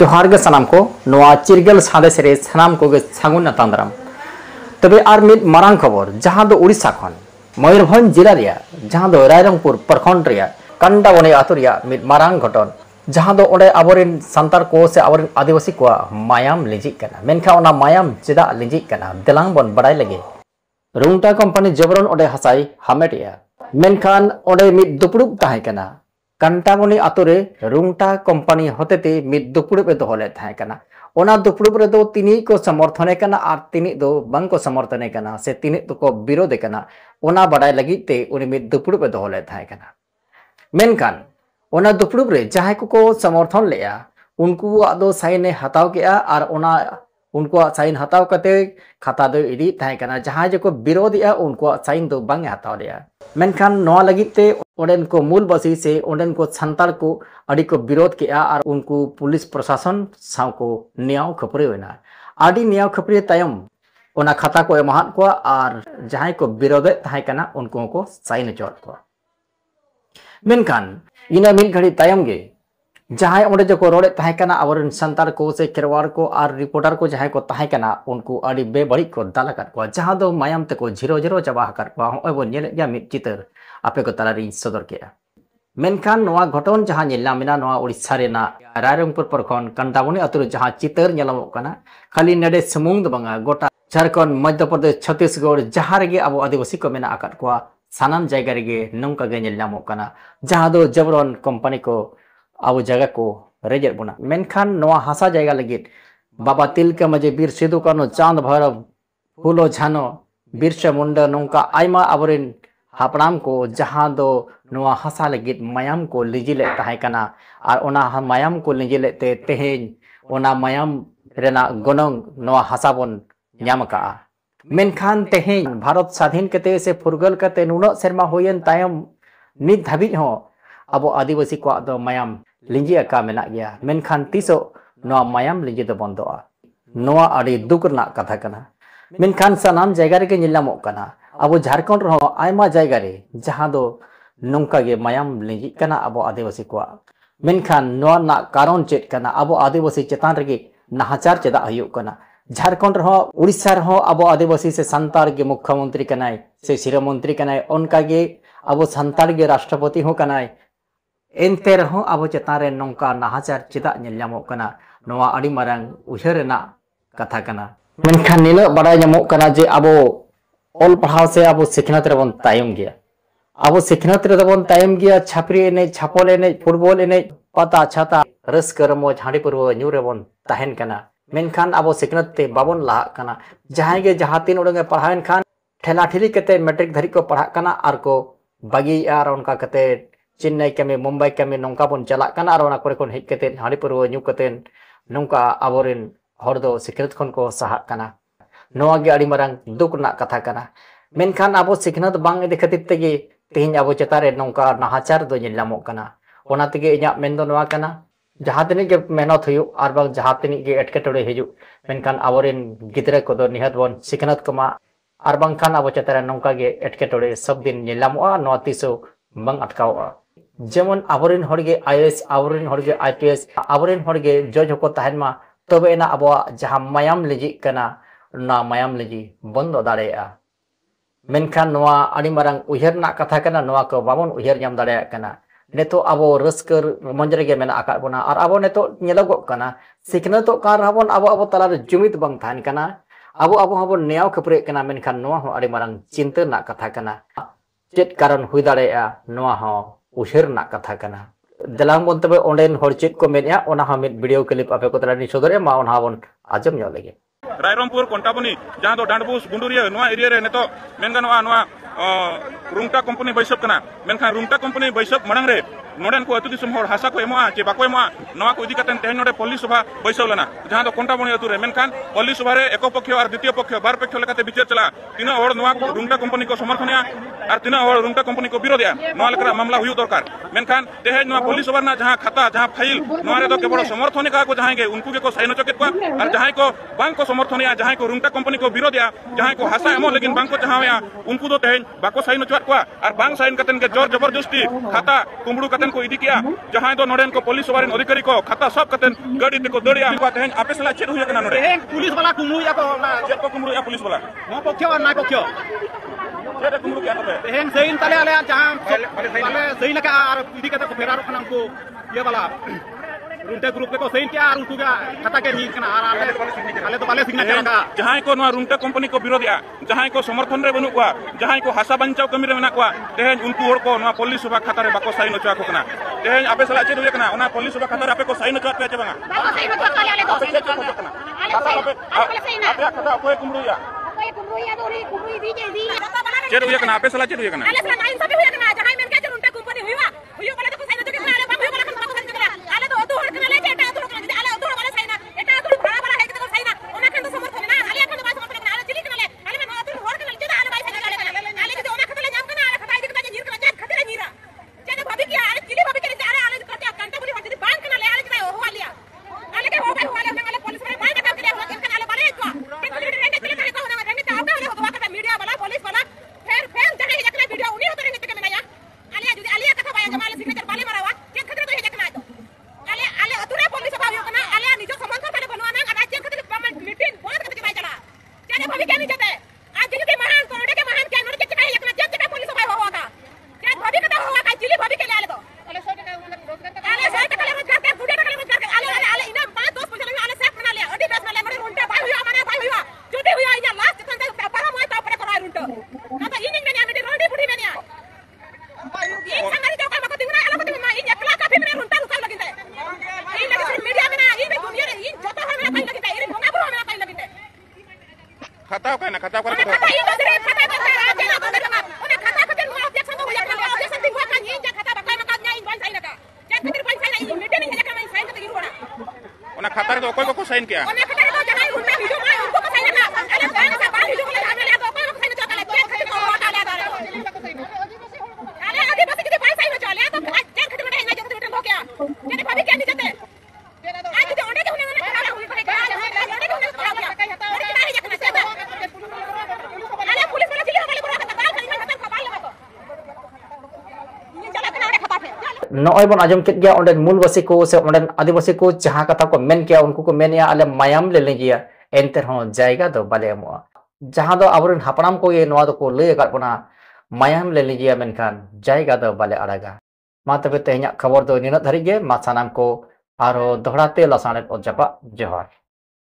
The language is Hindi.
जोहार गे सानाम को नोआ चिरगल सादेश रे सानाम को गे सागुन नातांद्राम तबे आर मिद मारांग खबर जहां दो उड़ीसा खन मयूरभंज जिला रिया जहां दो रायरंगपुर प्रखंड रिया कंडावनी आतु रिया मिद मारांग घटन जहां दो ओडे आबोरेन संतार को से आबोरेन आदिवासी को मायाम लिंजिक कना मेनखा ओना मायाम चेदा लिंजिक कना देलांग बन बडाय लगे रुंगटा कंपनी जबरन ओडे हसाई हामेटिया मेनखान ओडे मिद दुपुड़ुब ताहे कना कंटावनी आतुरे रुंगटा कंपनी होतेते मिद दुपुड़ुब ए दोहले ताहे कना ओना दुपुड़ुब रे दो तिनी को समर्थने कना आर तिनी दो बंग को समर्थने कना से तिनी तो को विरोध कना ओना बडाय लगित ते उनी मिद दुपुड़ुब ए दोहले ताहे कना मेनखान ओना दुपुड़ुब रे जहां को समर्थन लेया उनको दो साइन हताव केआ आर ओना उनको साइन हताव कते खाता दो इदी ताहे कना जहां जे को विरोधिया उनको साइन दो बंग हताव लेया मेनखान नोआ लगित ते ओडेन को मूल बसी से ओडेन को संताल को अड़ी को विरोध केआ आर उनको पुलिस प्रशासन साव को न्याय खपरे होना आड़ी न्याय खपरे तायम ओना खाता को एमाहत को आर जहां को विरोध ताहे कना उनको को साइन चोट को मेनखान इना मिल घड़ी तायम गे जहां ओडे जो को रोडे ताहे कना आवरन संताल को से केरवार को आर रिपोर्टर को जहां को ताहे कना उनको अड़ी बेबड़ी को दाला कर को जहां दो मायाम ते को झिरो झिरो चबा कर को होय बो नेल गया मिट चितर आपे को ताला री सदर के मेनखान नोआ घटन जहां नेला मिना नोआ उड़ीसा रेना रायरंगपुर प्रखंड कंडावनी अतुर जहां चितर नेलमो कना खाली नेडे समुंग बंगा गोटा झारखंड मध्य प्रदेश छत्तीसगढ़ जहां रे अब आदिवासी को मेना आकात को सानाम जायगा रे नंका गे नेलमो कना जहां दो जबरन कंपनी को अब जगह को रेजर बुना मेनखान नोआ हासा जायगा लगित बाबा तिलका मजे बीर सिदु कानो चांद भैरव फूलो झानो बिरसा मुंडा नोंका आयमा आवरिन हापड़ाम को जहां दो नोआ हासा लगित मायाम को लिजिले ताहे कना आर ओना मायाम को लिजिले ते तेहेन ओना मायाम रेना गोनंग नोआ हासा बन न्याम का मेनखान तेहेन भारत स्वाधीन कते से फुरगल कते नुनो सेरमा होयन तायम नित धाबिज हो अब आदिवासी को दो मायाम लिंजी अका मेना गया मेनखान तीसो नोआ मायाम लिंजी दो बंदोआ नोआ अड़ी दुख रना कथा कना मेनखान सानाम जायगा रे निलामो कना अब झारखंड रहो आयमा जायगा रे जहां दो नोंका गे मायाम लिंजी कना अब आदिवासी को मेनखान नोआ ना कारण चेत कना अब आदिवासी चेतान रे नाहाचार चेदा हयु कना झारखंड रहो उड़ीसा रहो अब आदिवासी से संताल के मुख्यमंत्री कनाय से शिरो मंत्री कनाय उनका गे अब संताल के राष्ट्रपति हो कनाय एनते रहो अब चेतान रे नोंका नाहाचार चेदा नेलमो कना नोआ अड़ी मारांग उहेरना कथा कना मेनखान निलो बडाय ᱧᱟᱢᱚᱜ कना जे अब ऑल पढ़ाव से अब सिखनत रे बन तायम गया अब सिखनत रे बन तायम गया छापरी एने छापोल एने फुटबॉल एने पता छाता रस्कर मो झाड़ी परव न्यू रे बन ताहेन कना मेनखान अब सिखनत ते बाबन लाहा कना जहां गे जहां तीन उडंगे पढ़ावेन खान ठेला ठेली कते मैट्रिक धरी को पढ़ा कना आर को बागी आर उनका कते चेन्नई कमे मुंबई कमे नौका बन चला कना आर ओना करे कोन हेज कते हाड़ी परव न्यू कते नौका आबोरेन हर दो सिखनत खन को सहा कना नोआ गे अड़ी मारांग दुख ना कथा कना मेनखान अब सिखनत बांग इदि खातिर तेगे तेहिन अब चेतारे नौका नाहाचार दो नेलामो कना ओना तेगे इᱧᱟᱜ मेन दो नोआ कना जहां तनी के मेहनत हुयु आर बाग जहां तनी के एटकेटोड़े हिजु मेनखान आबोरेन गिदरा को दो निहत बन सिखनत कमा आर बांगखान अब चेतारे नौका गे एटकेटोड़े सब दिन नेलामोआ नोआ तिसो बांग अटकावआ जेमन आबोरेन हरगे आईएएस आबोरेन हरगे आईपीएस आबोरेन हरगे जज को ताहेनमा तबे ना अब जहां मायाम लिजि कना ना मायाम लिजि बंद दाड़ेया मेनखान नोआ अड़ी मारांग उहेर ना कथा कना नोआ को बाबन उहेर ᱧᱟᱢ दाड़ेया कना नेतो अब रस्कर मंजरे गे मेना आकात बना और अब नेतो नेलगो कना सिखनतो कार हबन अब तला रे जुमित बंग थान कना अब हबन न्याय खपरे कना मेनखान नोआ हो अड़ी मारांग चिंता ना कथा कना चेत कारण हुई दाड़ेया नोआ हो उहेर ना कथा कना दलांग बन तबे ओंडेन हर चेत को मेनया ओना हम वीडियो क्लिप आपे को तला नि सदरे मा ओना बन आजम ᱧᱚᱜ लगे रायरंगपुर कंटाबनी जहां दो डांडबुस गुंडुरिया नोआ एरिया रे नेतो मेन गानोआ नोआ रुंगटा कंपनी बैसब कना मेनखान रुंगटा कंपनी बैसब मणंग रे नोडेन को अतु दिसम हर हासा को एमोआ जे बाको एमोआ नोआ को इदी कतन तेहन नोडे पल्ली सभा बैसब लना जहां दो कंटाबनी अतु रे मेनखान पल्ली सभा रे एको पक्ष और द्वितीय पक्ष बार पक्ष लेकाते विचार चला तीना और नोआ रुंगटा कंपनी को समर्थनया और तीना और रुंगटा कंपनी को विरोधया नोआ लेकरा मामला हुयु दरकार मेनखान तेहन नोआ पल्ली सभा ना जहां खाता जहां फाइल नोआ रे दो केवल समर्थन का को जहां गे उनको के को साइन चकेत को और जहां को बांग को समर्थन जहां को रुंगटा कंपनी को विरोध जहां को हासा एमो लेकिन बांको चाहया उनको दो तेज बाको साइन चुआत को और बांग साइन कतन के जोर जबरदस्ती खाता कुमड़ू कतन को इदी किया जहां दो नोडेन को पुलिस वाले अधिकारी को खाता सब कतन गाड़ी ते को दड़िया को तेज आपे सला चेद हुया कना नोडे पुलिस वाला कुमड़ू या को चेद को कुमड़ू या पुलिस वाला नो पक्ष और ना पक्ष चेद कुमड़ू क्या तबे तेहेन सही तले आले जहां वाले सही लगा और इदी कते को फेरारो खना को ये वाला रुंटे ग्रुप को सही क्या और उनको खाता के नी कना और आले तो वाले सिग्नेचर का जहां को रुंटा कंपनी को विरोध जहां को समर्थन रे बनु को जहां को हासा बंचाव कमी रे मेना को तेहेन उनको हर को पुलिस सभा खाता रे बाको साइन चुआ को कना तेहेन आपे सला चेद हुया कना पुलिस सभा खाता रे आपे को साइन चुआ पे बंगा बाको साइन चुआ काले आले दो आपे खाता कोई कुमड़ू या कुमड़ू दी जे दी चेद हुया कना आपे सला चेद हुया कना आले सला नाइन सब हुया कना जहां मेन के रुंटा कंपनी हुईवा हुयो वाला को साइन चुआ आले बाको वाला को साइन चुआ आले दो दो हर कना ले जेटा दो कना आले दो वाला साइन एटा दो बड़ा बड़ा है के साइन ओना के तो समर्थन ना आले के तो समर्थन ना आले चिली कना ले आले में दो हर कना जेटा आले बाई साइन आले के ओना के ले जाम कना आले खताई के ताजे नीर कना जे खतरे नीरा जेने भाभी की आले चिली भाभी के आले आले करते कांटा बुली हजरी बांध कना ले आले के हो वालिया आले के हो गए वाले आले पुलिस वाले मार के करे हो कना आले बारे को के कुली रेंटे चले करे को ना रेंटे आउट हो तो का मीडिया वाला पुलिस वाला फिर जगह एकला वीडियो उनी होतो रेंटे के मेना या आले जुदी आलिया कथा बाया जमाले सिग्नेचर बाले मारावा के खतरे तो हे देखना तो आले आले अतुरे पुलिस भाभी कना आले निजो समर्थन पहले बनवा ना राज्य खतरे पेमेंट मीटिंग बहुत खतरे बाय चला जाने भाभी के नहीं जाते आज जिले के महान कोरोडे के महान के नोड के चकाई एकना जब जगह पुलिस भाई होगा क्या भाभी कथा होगा का जिले भाभी के ले आले तो आले 100 टका ले रोजगार के 2 टका ले रोजगार के आले आले इना 5 10 पैसा ले आले सेफ बना ले अडी बेस ले मरे रुंटा भाई हुआ माने भाई हुआ जुदी हुआ इना लास्ट तक व्यापार मोय तो परे करा रुंटा ना तो इनिंग में आने रोडी बुढ़ी में नहीं एक संगारी जो का मको दिगना आला को दिगना इन एकला का भी में रुंटा रुका लगिंदा इन लगे मीडिया में ना इन दुनिया रे इन जो तो हमें कहीं लगिंदा इन भंगा बुरो में कहीं लगिंदा खाता का ना खाता कर खाता इन दरे खाता का राज ना तो देना ओने खाता खते नो ऑब्जेक्शन हो जाता है ऑब्जेक्शन दिन को का इन जे खाता बकाय मका नहीं बन साइन का जे खतिर बन साइन इन मीटिंग है का साइन तो गिरवाना ओना खाता रे तो कोई को साइन किया ओने खाता तो जहां रुंटा वीडियो में उनको को साइन ना अरे बैंक से बाहर वीडियो को ले ले तो कोई को साइन तो का जे खतिर को वाटा ले अरे आगे बस के भाई साइन चले तो जे खतिर में ना जो रिटर्न हो गया जेने भाभी क्या नहीं जाते आज जो ओने के होने ना खड़ा हुई कहे ओने के होने खड़ा हो गया अरे पुलिस वाला चिल्ला वाले बुरा का बाल खाली में खबर लगा तो ये चला के ना खता पे नॉय बन आजम केट गया ओंडन मूलवासी को से ओंडन आदिवासी को जहां कथा को मेन किया उनको को मेन या आले मायाम ले लेगिया एंतर हो जाएगा तो बाले मो जहां दो आबरन हापराम को ये नवा को ले का बना मायाम ले लेगिया मेनखान जाएगा तो बाले अड़ागा मा तबे तेह냐 खबर दो निना धरी गे मा सानाम को आरो दोहराते लसाने ओ जपा जोहार।